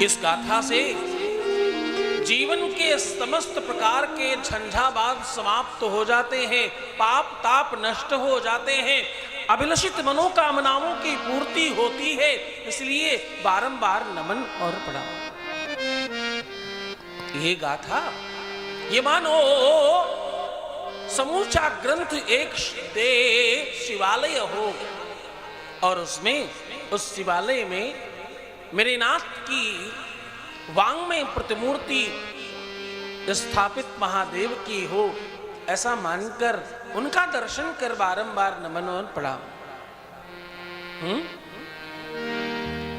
इस गाथा से जीवन के समस्त प्रकार के झंझावात समाप्त हो जाते हैं, पाप ताप नष्ट हो जाते हैं, अभिलषित मनोकामनाओं की पूर्ति होती है। इसलिए बारंबार नमन और प्रणाम। ये गाथा, ये मानो समूचा ग्रंथ एक शिवालय हो और उसमें, उस शिवालय में मेरे नाथ की वांग्मय प्रतिमूर्ति स्थापित महादेव की हो, ऐसा मानकर उनका दर्शन कर बारंबार नमन और प्रणाम।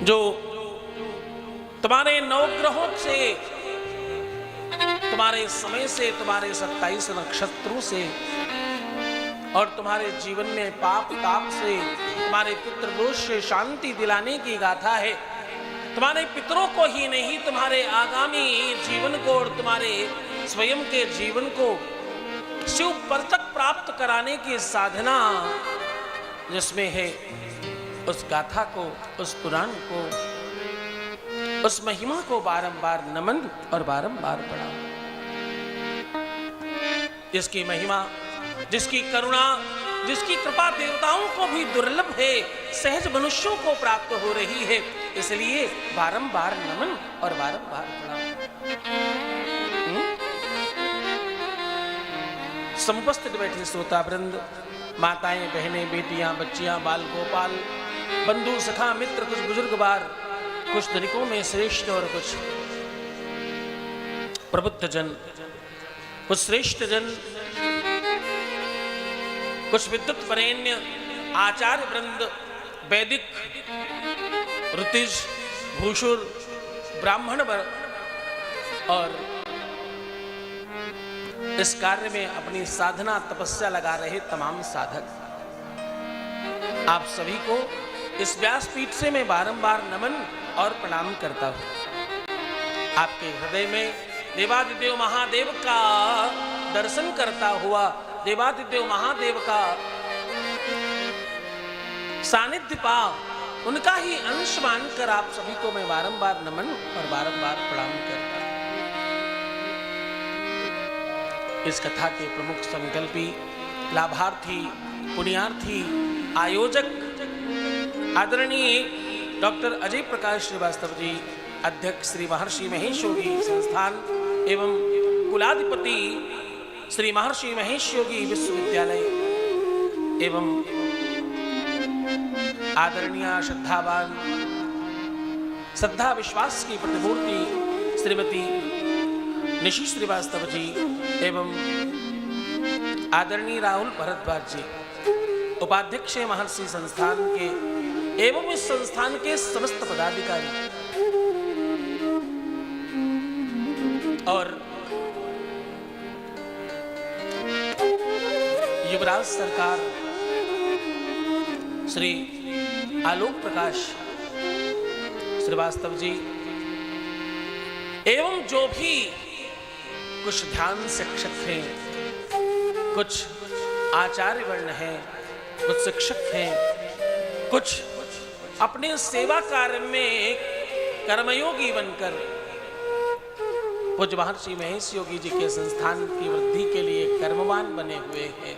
जो तुम्हारे नवग्रहों से, तुम्हारे समय से, तुम्हारे 27 नक्षत्रों से और तुम्हारे जीवन में पाप ताप से, तुम्हारे पितृदोष से शांति दिलाने की गाथा है। तुम्हारे पितरों को ही नहीं, तुम्हारे आगामी जीवन को और तुम्हारे स्वयं के जीवन को शिव पद तक प्राप्त कराने की साधना जिसमें है, उस गाथा को, उस पुराण को, उस महिमा को बारंबार नमन और बारंबार प्रणाम। जिसकी महिमा, जिसकी करुणा, जिसकी कृपा देवताओं को भी दुर्लभ है, सहज मनुष्यों को प्राप्त हो रही है, इसलिए बारंबार नमन और बारंबार प्रणाम। समुपस्थित बैठे श्रोता वृंद, माताएं, बहनें, बेटियां, बच्चियां, बाल गोपाल, बंधु सखा मित्र, कुछ बुजुर्ग बार, कुछ धनिकों में श्रेष्ठ और कुछ प्रबुद्ध जन, कुछ श्रेष्ठ जन, कुछ विद्युत वरेण्य, आचार्य वृंद, वैदिक, ऋतिज, भूषुर, ब्राह्मण वर्ग और इस कार्य में अपनी साधना तपस्या लगा रहे तमाम साधक, आप सभी को इस व्यासपीठ से मैं बारंबार नमन और प्रणाम करता हूं। आपके हृदय में देवादिदेव महादेव का दर्शन करता हुआ, देवादिदेव महादेव का सानिध्य पा, उनका ही अंश मानकर आप सभी को मैं बारंबार नमन और बारंबार प्रणाम करता हूं। इस कथा के प्रमुख संकल्पी, लाभार्थी, पुण्यार्थी, आयोजक आदरणीय डॉक्टर अजय प्रकाश श्रीवास्तव जी, अध्यक्ष श्री महर्षि महेश योगी संस्थान एवं कुलाधिपति श्री महर्षि महेश योगी विश्वविद्यालय एवं आदरणीय श्रद्धावान, श्रद्धा विश्वास की प्रतिमूर्ति श्रीमती निशि श्रीवास्तव जी एवं आदरणीय राहुल भरद्वाज जी, उपाध्यक्ष महर्षि संस्थान के एवं इस संस्थान के समस्त पदाधिकारी और युवराज सरकार श्री आलोक प्रकाश श्रीवास्तव जी एवं जो भी कुछ ध्यान शिक्षक हैं, कुछ आचार्य वर्ण हैं, कुछ शिक्षक हैं, कुछ अपने सेवा कार्य में कर्मयोगी बनकर पूज्य महर्षि महेश योगी जी के संस्थान की वृद्धि के लिए कर्मवान बने हुए हैं।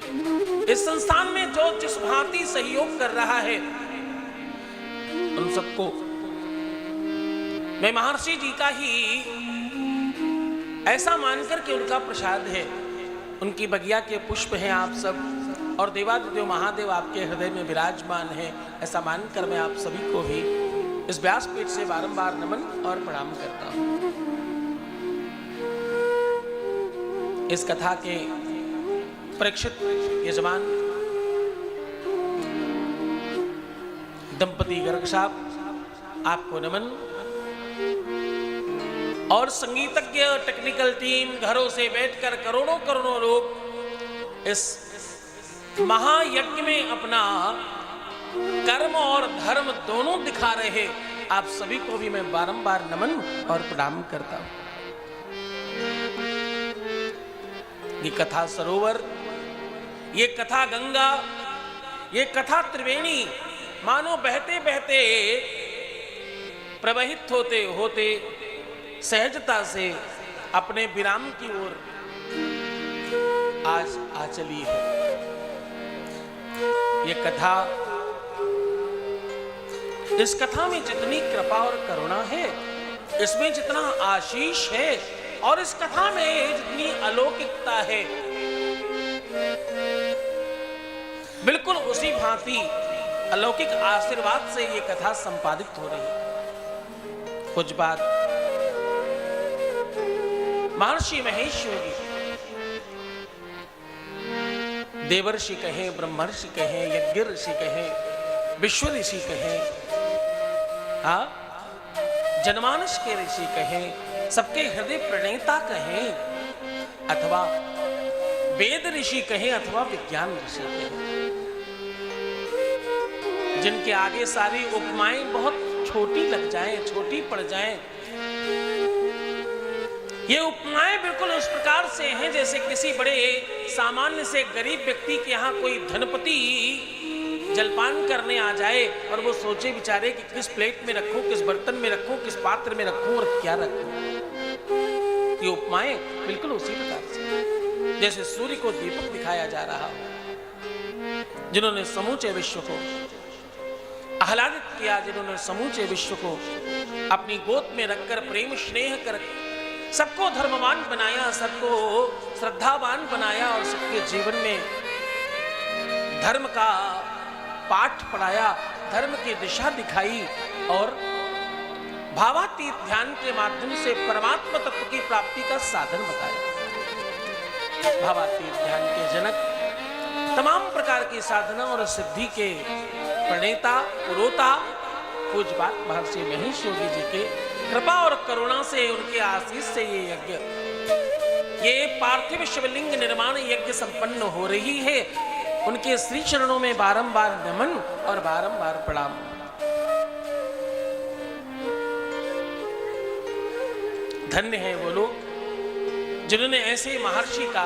इस संस्थान में जो जिस भांति सहयोग कर रहा है, उन सबको मैं महर्षि जी का ही ऐसा मानकर के उनका प्रसाद है, उनकी बगिया के पुष्प हैं आप सब, और देवादिदेव महादेव आपके हृदय में विराजमान है, ऐसा मानकर मैं आप सभी को भी इस व्यासपीठ से बारंबार नमन और प्रणाम करता हूं। इस कथा के प्रेक्षित यजमान दंपति गर्ग साहब, आपको नमन, और संगीतज्ञ टेक्निकल टीम, घरों से बैठकर करोड़ों करोड़ों लोग इस महायज्ञ में अपना कर्म और धर्म दोनों दिखा रहे, आप सभी को भी मैं बारंबार नमन और प्रणाम करता हूं। ये कथा सरोवर, ये कथा गंगा, ये कथा त्रिवेणी मानो बहते बहते प्रवहित होते होते सहजता से अपने विराम की ओर आज आ चली है। ये कथा, इस कथा में जितनी कृपा और करुणा है, इसमें जितना आशीष है, और इस कथा में जितनी अलौकिकता है, बिल्कुल उसी भांति अलौकिक आशीर्वाद से ये कथा संपादित हो रही है। कुछ बात महर्षि महेश योगी, देवर्षि कहें, ब्रह्मर्षि कहें, यज्ञ ऋषि कहें, विश्व ऋषि कहें, जनमानस के ऋषि कहें, सबके हृदय प्रणेता कहें, अथवा वेद ऋषि कहें, अथवा विज्ञान ऋषि कहें, जिनके आगे सारी उपमाएं बहुत छोटी लग जाएं, छोटी पड़ जाएं। ये उपमाएं बिल्कुल उस प्रकार से हैं जैसे किसी बड़े सामान्य से गरीब व्यक्ति के यहाँ कोई धनपति जलपान करने आ जाए और वो सोचे बेचारे कि किस प्लेट में रखूं, किस बर्तन में रखूं, किस पात्र में रखूं और क्या रखूं। ये उपमाएं बिल्कुल उसी प्रकार से, जैसे सूर्य को दीपक दिखाया जा रहा हो, जिन्होंने समूचे विश्व को आह्लादित किया, जिन्होंने समूचे विश्व को अपनी गोद में रखकर प्रेम स्नेह कर सबको धर्मवान बनाया, सबको श्रद्धावान बनाया और सबके जीवन में धर्म का पाठ पढ़ाया, धर्म की दिशा दिखाई और भावातीत ध्यान के माध्यम से परमात्मा तत्व की प्राप्ति का साधन बताया। भावातीत ध्यान के जनक, तमाम प्रकार की साधना और सिद्धि के प्रणेता, पुरोता पूज्यपाद महर्षि महेश योगी जी के कृपा और करुणा से, उनके आशीष से ये यज्ञ, ये पार्थिव शिवलिंग निर्माण यज्ञ संपन्न हो रही है। उनके श्री चरणों में बारंबार नमन और बारंबार प्रणाम। धन्य है वो लोग जिन्होंने ऐसे महर्षि का,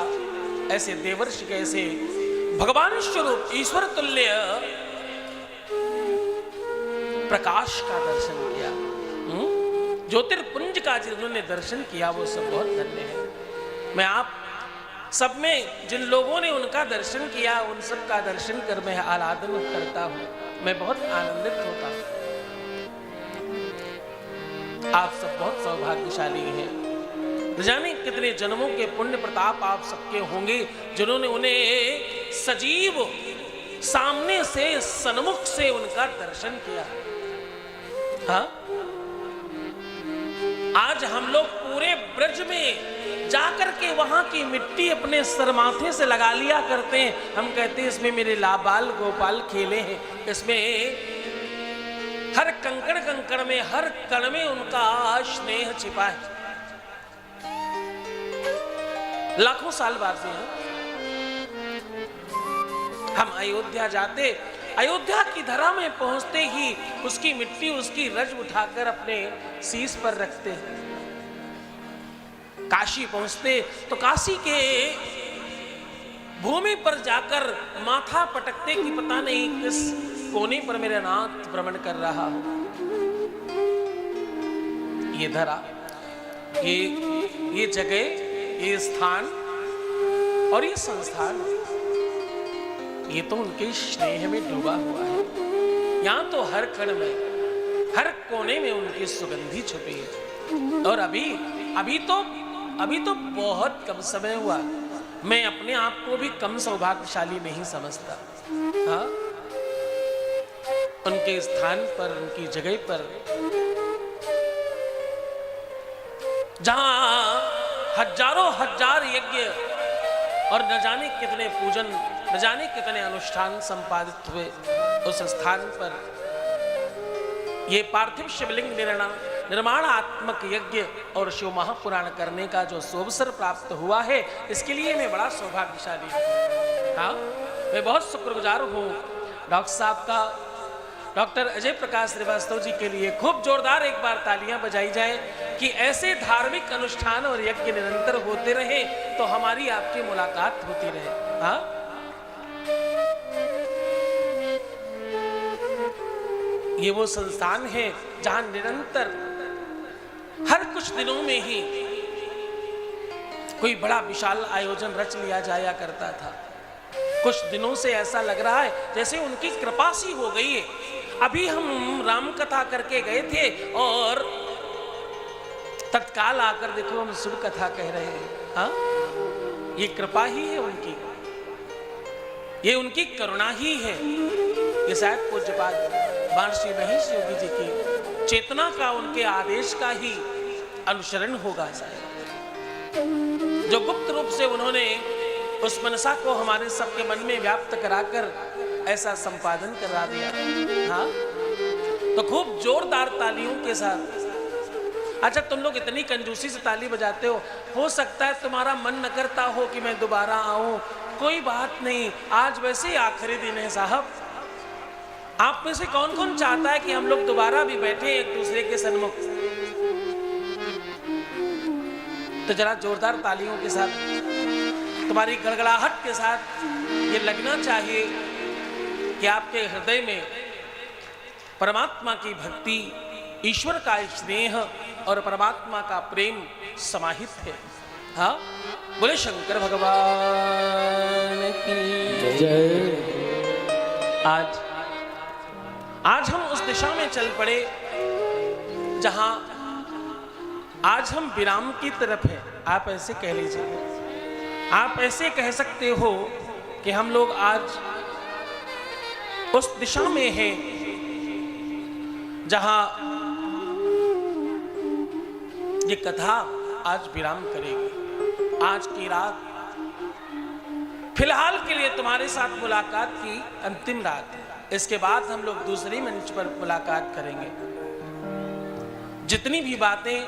ऐसे देवर्षि का, ऐसे भगवान स्वरूप ईश्वर तुल्य प्रकाश का दर्शन किया, ज्योतिर्पुंज का जिन्होंने दर्शन किया, वो सब बहुत धन्य है। मैं आप सब में जिन लोगों ने उनका दर्शन किया, उन सब का दर्शन कर मैं आराधना करता हूं, मैं बहुत आनंदित होता हूं। आप सब बहुत सौभाग्यशाली हैं। न जाने कितने जन्मों के पुण्य प्रताप आप सबके होंगे जिन्होंने उन्हें सजीव सामने से, सन्मुख से उनका दर्शन किया। हाँ, आज हम लोग पूरे ब्रज में जाकर के वहां की मिट्टी अपने सर माथे से लगा लिया करते हैं। हम कहते हैं इसमें मेरे लाबाल गोपाल खेले हैं, इसमें हर कंकड़ कंकड़ में, हर कण में उनका स्नेह छिपा है। लाखों साल बाद से हम अयोध्या जाते, अयोध्या की धरा में पहुंचते ही उसकी मिट्टी, उसकी रज उठाकर अपने शीश पर रखते हैं। काशी पहुंचते तो काशी के भूमि पर जाकर माथा पटकते कि पता नहीं किस कोने पर मेरा नाथ भ्रमण कर रहा हो। ये धरा, ये जगह, ये स्थान और ये संस्थान, ये तो उनके स्नेह में डूबा हुआ है। यहां तो हर कण में, हर कोने में उनकी सुगंधी छुपी है। और अभी तो बहुत कम समय हुआ, मैं अपने आप को भी कम सौभाग्यशाली नहीं समझता। हाँ, उनके स्थान पर, उनकी जगह पर, जहां हजारों हजार यज्ञ और न जाने कितने पूजन, न जाने कितने अनुष्ठान संपादित हुए, उस स्थान पर ये पार्थिव शिवलिंग निर्माणात्मक यज्ञ और शिव महापुराण करने का जो अवसर प्राप्त हुआ है, इसके लिए मैं बड़ा सौभाग्यशाली हूँ। हाँ, मैं बहुत शुक्रगुजार हूँ डॉक्टर साहब का, डॉक्टर अजय प्रकाश श्रीवास्तव जी के लिए खूब जोरदार एक बार तालियां बजाई जाए कि ऐसे धार्मिक अनुष्ठान और यज्ञ निरंतर होते रहे तो हमारी आपकी मुलाकात होती रहे। हाँ, ये वो संस्थान है जहां निरंतर हर कुछ दिनों में ही कोई बड़ा विशाल आयोजन रच लिया जाया करता था। कुछ दिनों से ऐसा लग रहा है जैसे उनकी कृपा सी हो गई है। अभी हम राम कथा करके गए थे और तत्काल आकर देखो हम शुभ कथा कह रहे हैं। हाँ, ये कृपा ही है उनकी, ये उनकी करुणा ही है। ये शायद पूज्यपाद महर्षि महेश योगी जी की चेतना का, उनके आदेश का ही अनुसरण होगा शायद, जो गुप्त रूप से उन्होंने उस मनसा को हमारे सबके मन में व्याप्त कराकर ऐसा संपादन करा दिया। हाँ, तो खूब जोरदार तालियों के साथ। अच्छा, तुम लोग इतनी कंजूसी से ताली बजाते हो सकता है तुम्हारा मन न करता हो कि मैं दोबारा आऊं। कोई बात नहीं, आज वैसे ही आखिरी दिन है साहब। आप में से कौन कौन चाहता है कि हम लोग दोबारा भी बैठे एक दूसरे के सन्मुख? तो जरा जोरदार तालियों के साथ, तुम्हारी गड़गड़ाहट के साथ ये लगना चाहिए कि आपके हृदय में परमात्मा की भक्ति, ईश्वर का स्नेह और परमात्मा का प्रेम समाहित है। हाँ, बोले शंकर भगवान की जय। आज हम उस दिशा में चल पड़े जहां आज हम विराम की तरफ है। आप ऐसे कह लीजिए, आप ऐसे कह सकते हो कि हम लोग आज उस दिशा में हैं जहां ये कथा आज विराम करेगी। आज की रात फिलहाल के लिए तुम्हारे साथ मुलाकात की अंतिम रात है। इसके बाद हम लोग दूसरी मंच पर मुलाकात करेंगे। जितनी भी बातें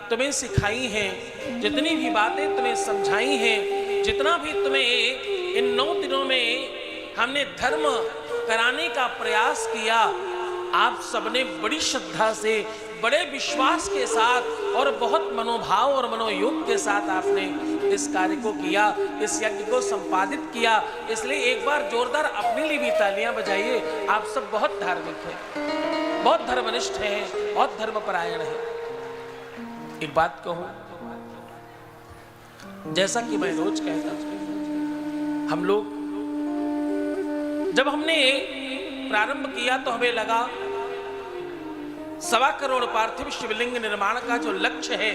तुम्हें सिखाई हैं, जितनी भी बातें तुम्हें समझाई हैं, जितना भी तुम्हें इन 9 दिनों में हमने धर्म कराने का प्रयास किया, आप सबने बड़ी श्रद्धा से, बड़े विश्वास के साथ और बहुत मनोभाव और मनोयोग के साथ आपने इस कार्य को किया, इस यज्ञ को संपादित किया। इसलिए एक बार जोरदार अपने लिए भी तालियां बजाइए। आप सब बहुत धार्मिक हैं, बहुत धर्मनिष्ठ हैं, बहुत धर्मपरायण हैं। एक बात कहूं, जैसा कि मैं रोज कहता हूं, हम लोग जब हमने प्रारंभ किया तो हमें लगा 1.25 करोड़ पार्थिव शिवलिंग निर्माण का जो लक्ष्य है,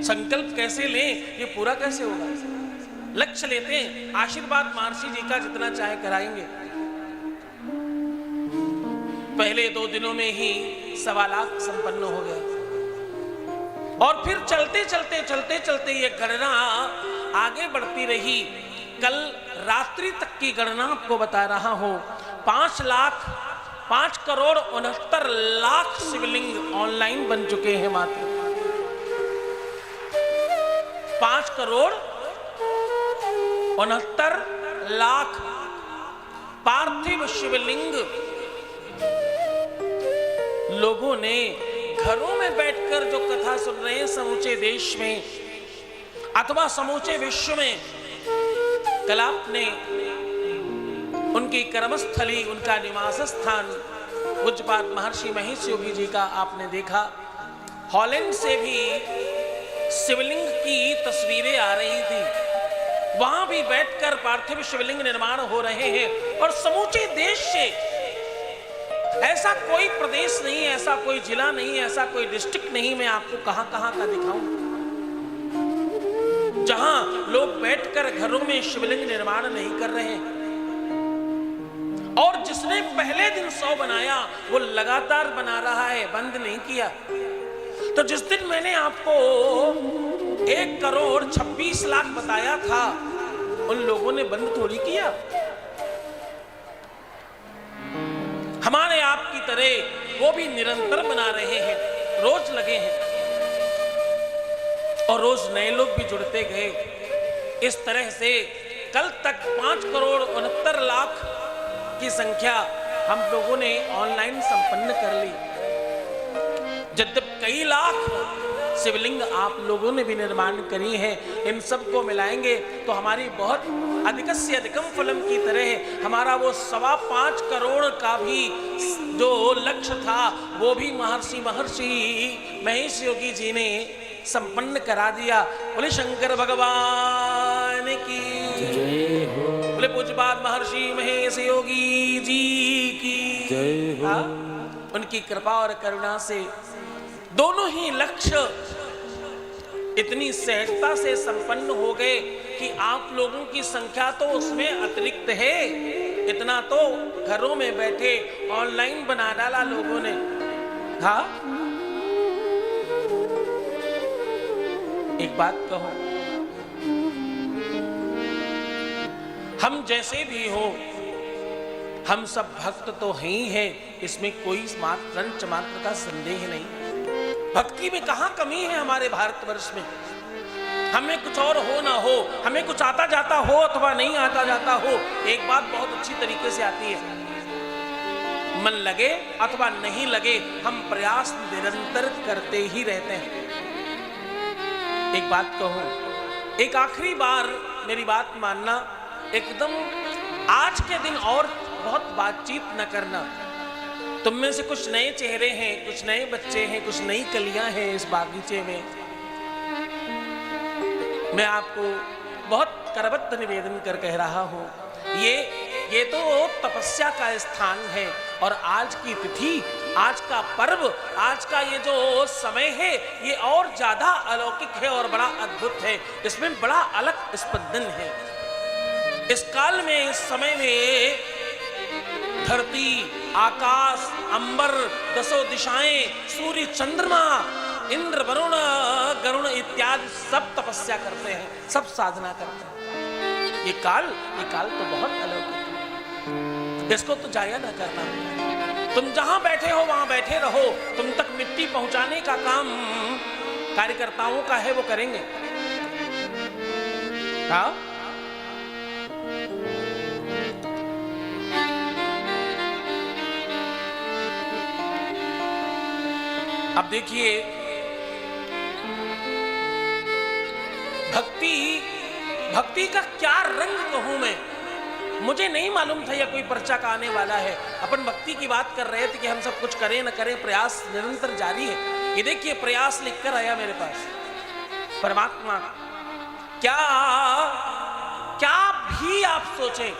संकल्प कैसे लें, ये पूरा कैसे होगा। लक्ष्य लेते हैं, आशीर्वाद महर्षि जी का जितना चाहे कराएंगे। पहले 2 दिनों में ही 1.25 लाख संपन्न हो गया और फिर चलते चलते ये गणना आगे बढ़ती रही। कल रात्रि तक की गणना आपको बता रहा हूं। 5 करोड़ 69 लाख शिवलिंग ऑनलाइन बन चुके हैं। मात्र 5 करोड़ 69 लाख पार्थिव शिवलिंग लोगों ने घरों में बैठकर जो कथा सुन रहे हैं, समूचे देश में अथवा समूचे विश्व में, कल आपने उनकी कर्मस्थली, उनका निवास स्थान पूज्यपाद महर्षि महेश योगी जी का आपने देखा। हॉलैंड से भी शिवलिंग की तस्वीरें आ रही थी। वहां भी बैठकर पार्थिव शिवलिंग निर्माण हो रहे हैं और समूचे देश से, ऐसा कोई प्रदेश नहीं, ऐसा कोई जिला नहीं, ऐसा कोई डिस्ट्रिक्ट नहीं, मैं आपको कहां कहां का दिखाऊं, जहां लोग बैठकर घरों में शिवलिंग निर्माण नहीं कर रहे हैं। और जिसने पहले दिन 100 बनाया वो लगातार बना रहा है, बंद नहीं किया। तो जिस दिन मैंने आपको 1 करोड़ 26 लाख बताया था, उन लोगों ने बंद थोड़ी किया। हमारे आपकी तरह वो भी निरंतर बना रहे हैं, रोज लगे हैं और रोज नए लोग भी जुड़ते गए। इस तरह से कल तक 5 करोड़ 69 लाख की संख्या हम लोगों ने ऑनलाइन संपन्न कर ली। यद्यपि कई लाख शिवलिंग आप लोगों ने भी निर्माण करी है, इन सबको मिलाएंगे तो हमारी बहुत अधिक से अधिकम फलम की तरह हमारा वो 5.25 करोड़ का भी जो लक्ष्य था वो भी महर्षि महेश योगी जी ने संपन्न करा दिया। बोले शंकर भगवान की जय हो, बोले पूज्यपाद महर्षि महेश योगी जी की जय हो। उनकी कृपा और करुणा से दोनों ही लक्ष्य इतनी सहजता से संपन्न हो गए कि आप लोगों की संख्या तो उसमें अतिरिक्त है, इतना तो घरों में बैठे ऑनलाइन बना डाला लोगों ने। हाँ, एक बात कहो, हम जैसे भी हो हम सब भक्त तो हैं ही हैं, इसमें कोई मात्र का संदेह नहीं। भक्ति में कहां कमी है हमारे भारतवर्ष में? हमें कुछ और हो ना हो, हमें कुछ आता जाता हो अथवा नहीं आता जाता हो, एक बात बहुत अच्छी तरीके से आती है, मन लगे अथवा नहीं लगे हम प्रयास निरंतर करते ही रहते हैं। एक बात कहूं, एक आखिरी बार मेरी बात मानना, एकदम आज के दिन और बहुत बातचीत न करना। तुम में से कुछ नए चेहरे हैं, कुछ नए बच्चे हैं, कुछ नई कलियां हैं इस बागीचे में। मैं आपको बहुत करबद्ध निवेदन कर कह रहा हूं, ये तो तपस्या का स्थान है और आज की तिथि, आज का पर्व, आज का ये जो समय है ये और ज्यादा अलौकिक है और बड़ा अद्भुत है, इसमें बड़ा अलग स्पंदन है। इस काल में, इस समय में धरती, आकाश, अंबर, 10 दिशाएं, सूर्य, चंद्रमा, इंद्र, वरुण, गरुण इत्यादि सब तपस्या करते हैं, सब साधना करते हैं। ये काल तो बहुत अलौकिक है, इसको तो जाया ना करना। तुम जहां बैठे हो वहां बैठे रहो, तुम तक मिट्टी पहुंचाने का काम कार्यकर्ताओं का है, वो करेंगे। हाँ, अब देखिए, भक्ति का क्या रंग कहूं मैं, मुझे नहीं मालूम था यह कोई पर्चा का आने वाला है। अपन भक्ति की बात कर रहे थे कि हम सब कुछ करें न करें, प्रयास निरंतर जारी है। ये देखिए प्रयास लिखकर आया मेरे पास, परमात्मा क्या भी आप सोचें।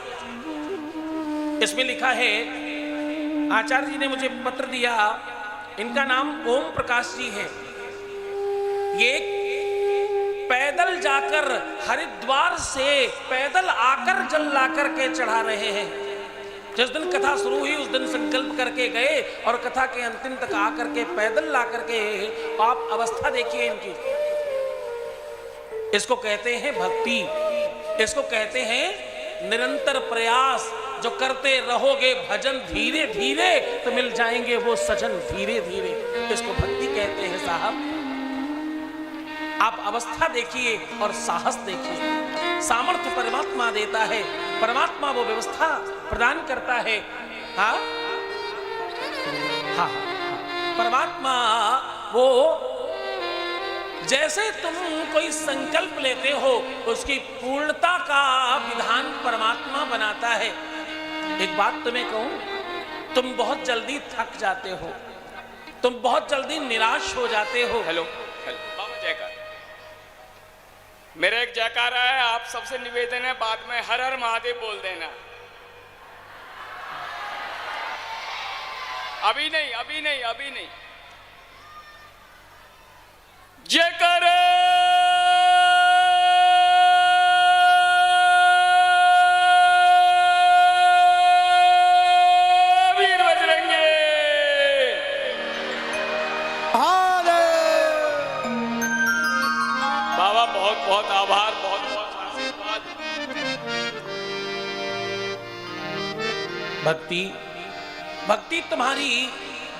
इसमें लिखा है, आचार्य जी ने मुझे पत्र दिया, इनका नाम ओम प्रकाश जी है। ये पैदल जाकर हरिद्वार से पैदल आकर जल लाकर के चढ़ा रहे हैं। जिस दिन कथा शुरू हुई उस दिन संकल्प करके गए और कथा के अंतिम तक आकर के पैदल ला करके, आप अवस्था देखिए इनकी। इसको कहते हैं भक्ति, इसको कहते हैं निरंतर प्रयास। जो करते रहोगे भजन धीरे धीरे तो मिल जाएंगे वो सजन धीरे धीरे, इसको भक्ति कहते हैं साहब। आप अवस्था देखिए और साहस देखिए। सामर्थ्य परमात्मा देता है, परमात्मा वो व्यवस्था प्रदान करता है। हाँ, हाँ, परमात्मा वो, जैसे तुम कोई संकल्प लेते हो उसकी पूर्णता का विधान परमात्मा बनाता है। एक बात तुम्हें कहूं, तुम बहुत जल्दी थक जाते हो, तुम बहुत जल्दी निराश हो जाते हो। हेलो, जयकार, मेरा एक जयकारा है, आप सबसे निवेदन है बाद में हर हर महादेव बोल देना। अभी नहीं। जयकारा बहुत आभार, बहुत आशीर्वाद। भक्ति तुम्हारी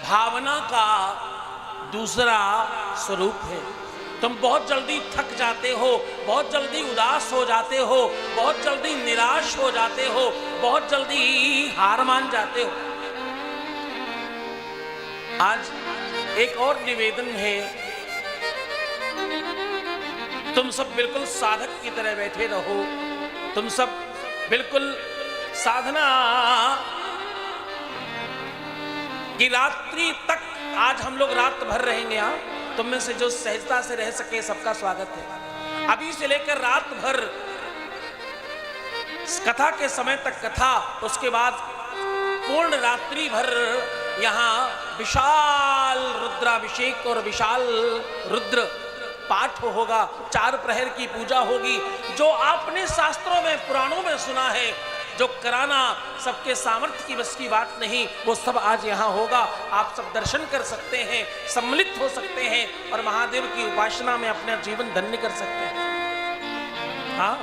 भावना का दूसरा स्वरूप है। तुम बहुत जल्दी थक जाते हो, बहुत जल्दी उदास हो जाते हो, बहुत जल्दी निराश हो जाते हो, बहुत जल्दी हार मान जाते हो। आज एक और निवेदन है, तुम सब बिल्कुल साधक की तरह बैठे रहो, तुम सब बिल्कुल साधना की रात्रि तक, आज हम लोग रात भर रहेंगे। यहाँ तुम में से जो सहजता से रह सके सबका स्वागत है। अभी से लेकर रात भर कथा के समय तक कथा, उसके बाद पूर्ण रात्रि भर यहाँ विशाल रुद्राभिषेक और विशाल रुद्र पाठ होगा, 4 प्रहर की पूजा होगी। जो आपने शास्त्रों में पुराणों में सुना है, जो कराना सबके सामर्थ्य की बस की बात नहीं, वो सब आज यहाँ होगा। आप सब दर्शन कर सकते हैं, सम्मिलित हो सकते हैं और महादेव की उपासना में अपना जीवन धन्य कर सकते हैं। हाँ,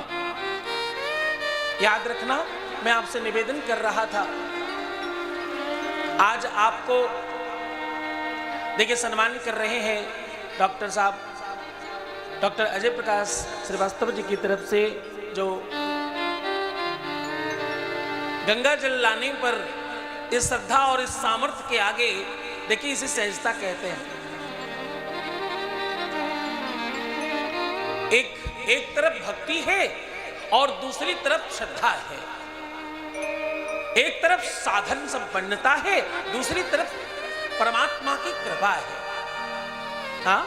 याद रखना, मैं आपसे निवेदन कर रहा था, आज आपको देखिए सम्मानित कर रहे हैं डॉक्टर साहब, डॉक्टर अजय प्रकाश श्रीवास्तव जी की तरफ से, जो गंगा जल लाने पर इस श्रद्धा और इस सामर्थ्य के आगे देखिए इसे सहजता कहते हैं। एक तरफ भक्ति है और दूसरी तरफ श्रद्धा है, एक तरफ साधन संपन्नता है, दूसरी तरफ परमात्मा की कृपा है। हाँ,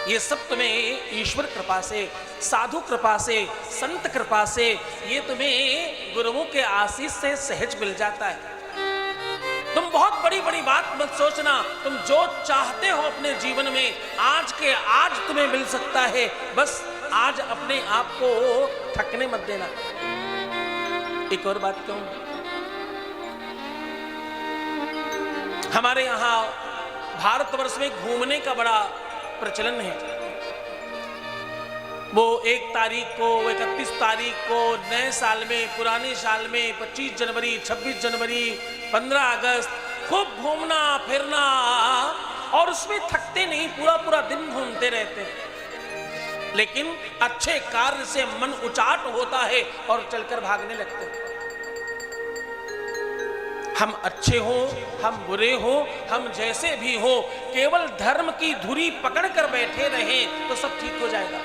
ये सब तुम्हें ईश्वर कृपा से, साधु कृपा से, संत कृपा से, ये तुम्हें गुरुओं के आशीष से सहज मिल जाता है। तुम बहुत बड़ी बड़ी बात मत सोचना, तुम जो चाहते हो अपने जीवन में आज के आज तुम्हें मिल सकता है। बस आज अपने आप को थकने मत देना। एक और बात कहूं, हमारे यहां भारतवर्ष में घूमने का बड़ा प्रचलन है। वो 1 तारीख को, 31 तारीख को, नए साल में, पुराने साल में, 25 जनवरी, 26 जनवरी, 15 अगस्त, खूब घूमना फिरना, और उसमें थकते नहीं, पूरा पूरा दिन घूमते रहते हैं। लेकिन अच्छे कार्य से मन उचाट होता है और चलकर भागने लगते हैं। हम अच्छे हो, हम बुरे हो, हम जैसे भी हो, केवल धर्म की धुरी पकड़ कर बैठे रहें तो सब ठीक हो जाएगा।